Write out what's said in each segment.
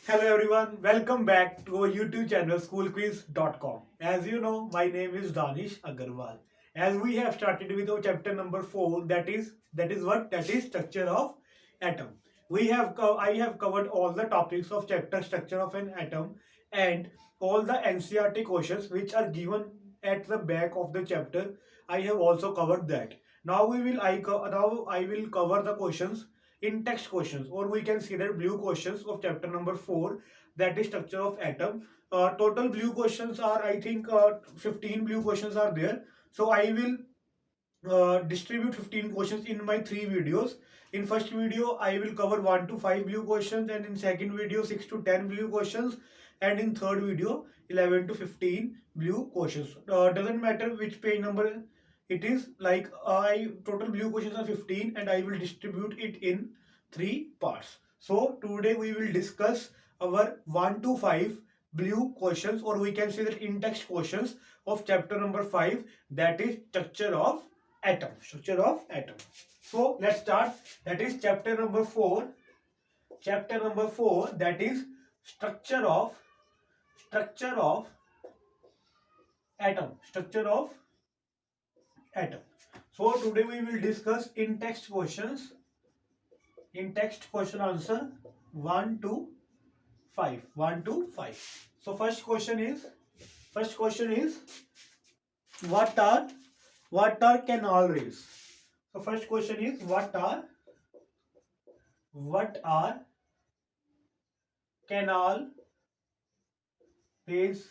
Hello everyone, welcome back to our YouTube channel schoolquiz.com. As you know, my name is Danish Agarwal. As we have started with our chapter number 4, that is structure of atom. I have covered all the topics of chapter structure of an atom and all the NCERT questions which are given at the back of the chapter. I have also covered that. Now I will cover the questions in text questions, or we can see that blue questions of chapter number 4, that is structure of atom. Total blue questions are, I think, 15 blue questions are there. So I will distribute 15 questions in my three videos. In first video I will cover 1 to 5 blue questions, and in second video 6 to 10 blue questions, and in third video 11 to 15 blue questions. Doesn't matter which page number it is, like I total blue questions are 15 and I will distribute it in three parts. So today we will discuss our 1 to 5 blue questions, or we can say that in text questions of chapter number 5, that is structure of atom. So let's start. That is chapter number 4. Chapter number 4, that is structure of atom. So today we will discuss in text questions, in text question answer 1 to 5. 1 to 5. So first question is what are canal rays? So first question is what are canal rays?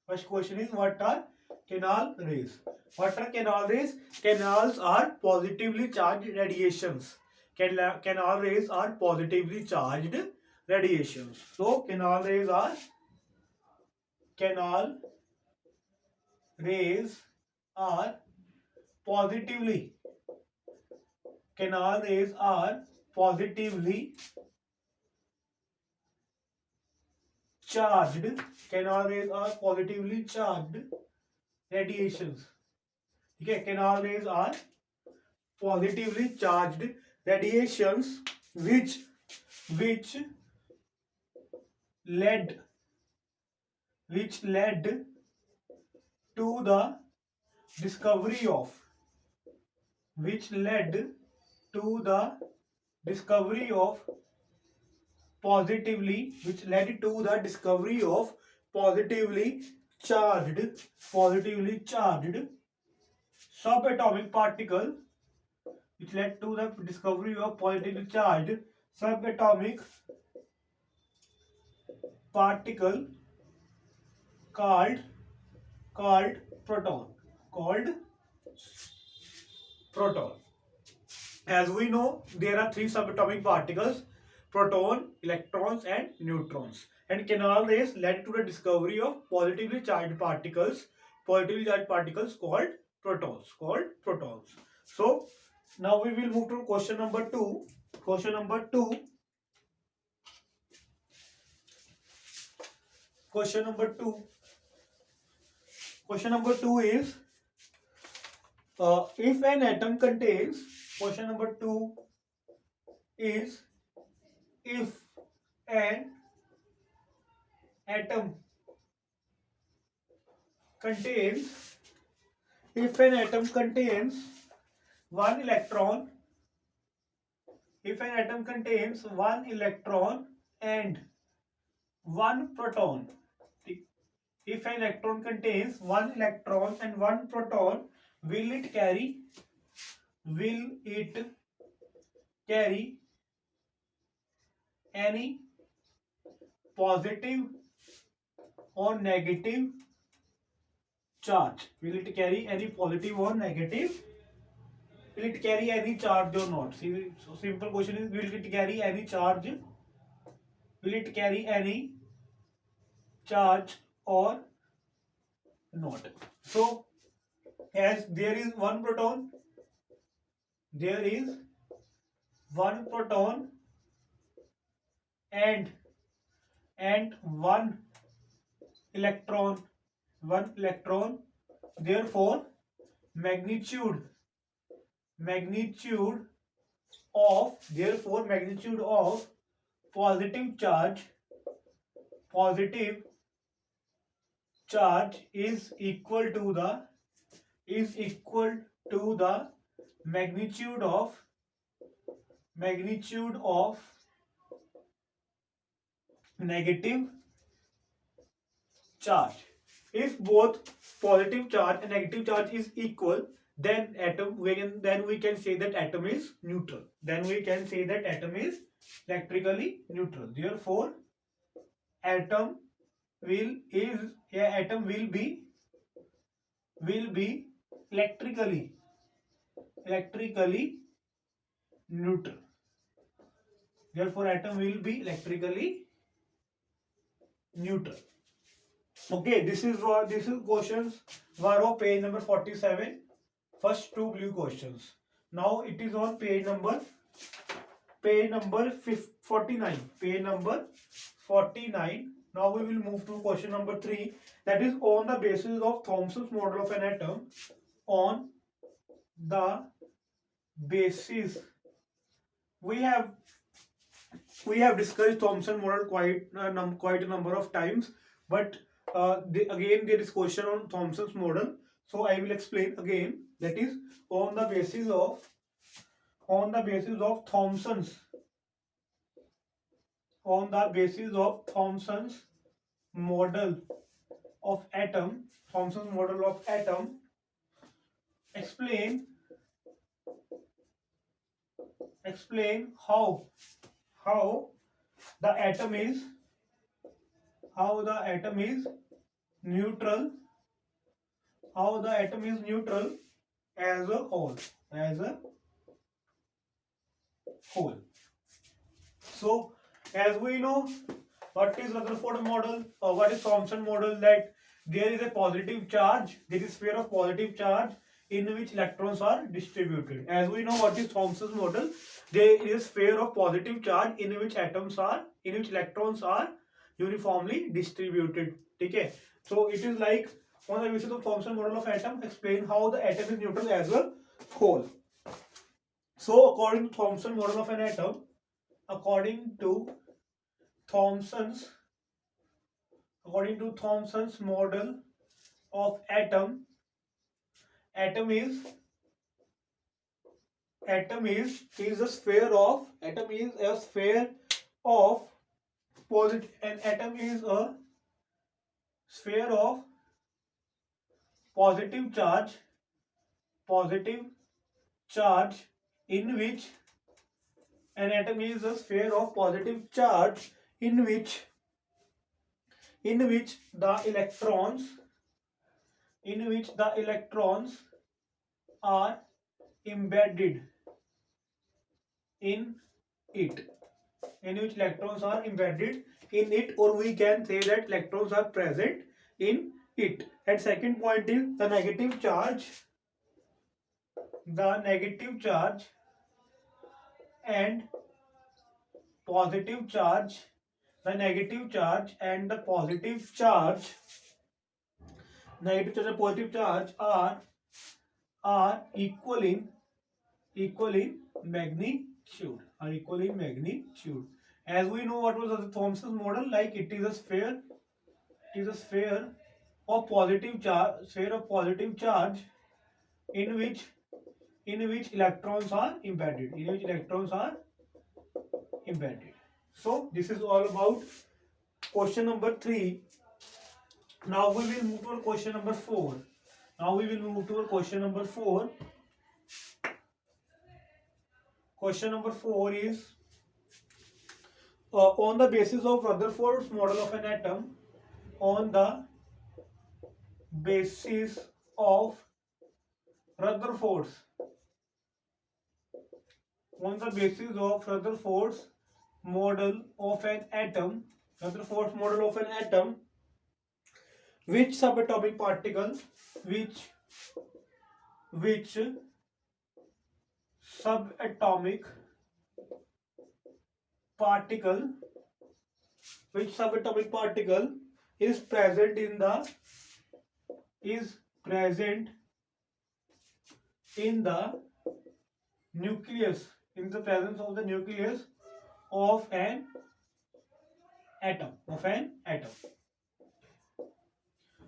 First question is what are canal rays? What are canal rays? Canals are positively charged radiations. Canal rays are positively charged radiations. So canal rays are positively canal rays are positively charged. Canal rays are positively charged radiations. Okay, canal rays are positively charged radiations which led to the discovery of which led to the discovery of positively charged subatomic particle, which led to the discovery of positively charged subatomic particle called proton. Called proton. As we know, there are three subatomic particles: proton, electrons, and neutrons. And canal rays led to the discovery of positively charged particles called protons. So now we will move to question number 2. Question number 2. Question number 2. Question number 2 is if an atom contains. Question number 2 is if an atom contains one electron, and one proton. If an electron contains one electron and one proton, will it carry any positive or negative charge? Will it carry any positive or negative? Will it carry any charge or not? See, so simple question is, will it carry any charge? Will it carry any charge or not? So as there is one proton and one electron, therefore magnitude of positive charge positive charge is equal to the magnitude of negative charge. If both positive charge and negative charge is equal, then we can say that atom is neutral. Then we can say that atom is electrically neutral. Therefore, atom atom will be electrically neutral. Therefore, atom will be electrically neutral. Okay, this is questions were of page number 47. First two blue questions. Now it is on page number 49. Page number 49. Now we will move to question number 3. That is on the basis of Thomson's model of an atom. On the basis, we have discussed Thomson model quite a number of times, but again there is question on Thomson's model. So I will explain again. That is on the basis of Thomson's model of atom. Thomson's model of atom. Explain how the atom is neutral. How the atom is neutral as a whole. So as we know, what is Rutherford model or what is Thomson model? That there is a positive charge, there is sphere of positive charge in which electrons are distributed. As we know, what is Thomson's model? There is sphere of positive charge in which electrons are uniformly distributed. Okay, so it is like on the basis of Thomson model of atom, explain how the atom is neutral as a whole. So according to Thomson model of an atom, according to Thomson's model of atom is a sphere of positive, and atom is a sphere of positive charge in which an atom is a sphere of positive charge in which the electrons are embedded in it. Or we can say that electrons are present in it. And second point is the negative charge and positive charge. The negative charge and the positive charge are equal in magnitude. As we know, what was the Thomson's model? Like it is a sphere of positive charge in which electrons are embedded. So this is all about question number 3. Now we will move to question number 4. Question number 4 is on the basis of Rutherford's model of an atom. On the basis of Rutherford's model of an atom, which subatomic particle is present in the nucleus, in the presence of the nucleus of an atom, of an atom.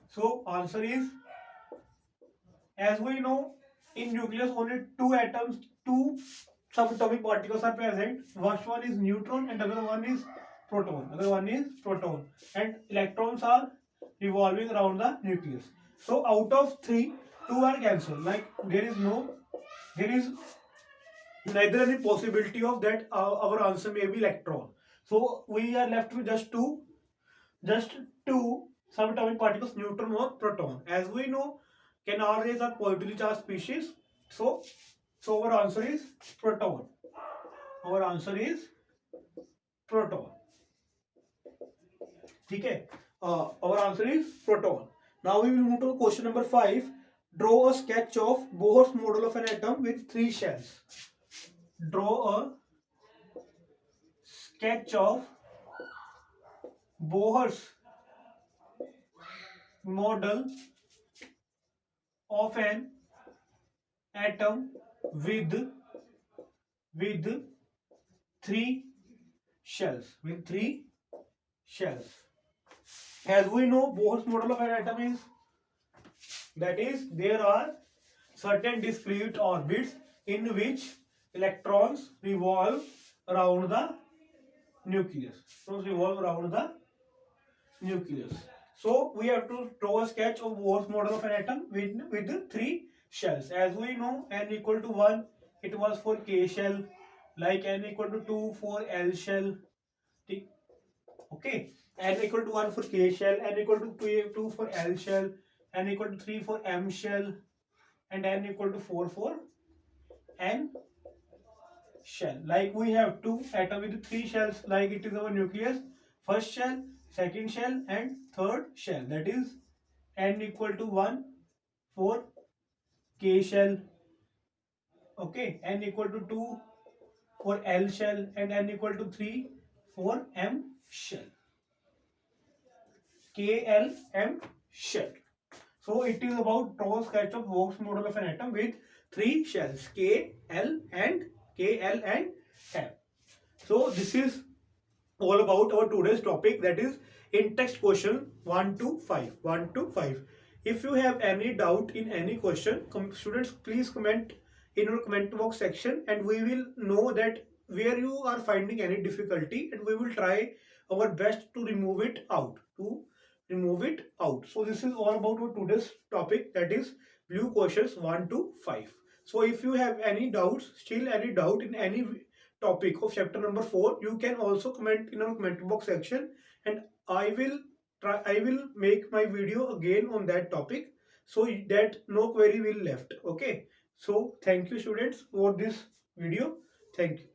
So answer is, as we know, in nucleus only two atoms, two subatomic particles are present. First one is neutron and other one is proton. Other one is proton, and electrons are revolving around the nucleus. So out of three, two are cancelled. Like there is neither any possibility of that our answer may be electron. So we are left with just two subatomic particles, neutron or proton. As we know, canard rays are positively charged species. So our answer is proton. Our answer is proton. Okay. Our answer is proton. Now we will move to question number 5. Draw a sketch of Bohr's model of an atom with three shells. Draw a sketch of Bohr's model of an atom with three shells. With three shells. As we know, Bohr's model of an atom is, that is, there are certain discrete orbits in which electrons revolve around the nucleus. So we have to draw a sketch of Bohr's model of an atom with three shells. As we know, n equal to 1, it was for K shell, like n equal to 2 for L shell. Okay, n equal to 1 for K shell, n equal to 2 for L shell, n equal to 3 for M shell, and n equal to 4 for N shell. Like we have two atoms with three shells, like it is our nucleus. First shell, second shell, and third shell. That is n equal to 1 for K shell. Okay, n equal to 2 for L shell, and n equal to 3 for M shell. KLM shell. So it is about draw sketch of Bohr's model of an atom with three shells, K, L and M. So this is all about our today's topic, that is in text question 1 to 5. 1 to 5. If you have any doubt in any question, students, please comment in our comment box section, and we will know that where you are finding any difficulty, and we will try our best to remove it out. So this is all about our today's topic, that is blue questions 1 to 5. So if you have any doubts, still any doubt in any topic of chapter number 4, you can also comment in our comment box section, and I will make my video again on that topic, so that no query will left. Okay, so thank you students for this video. Thank you.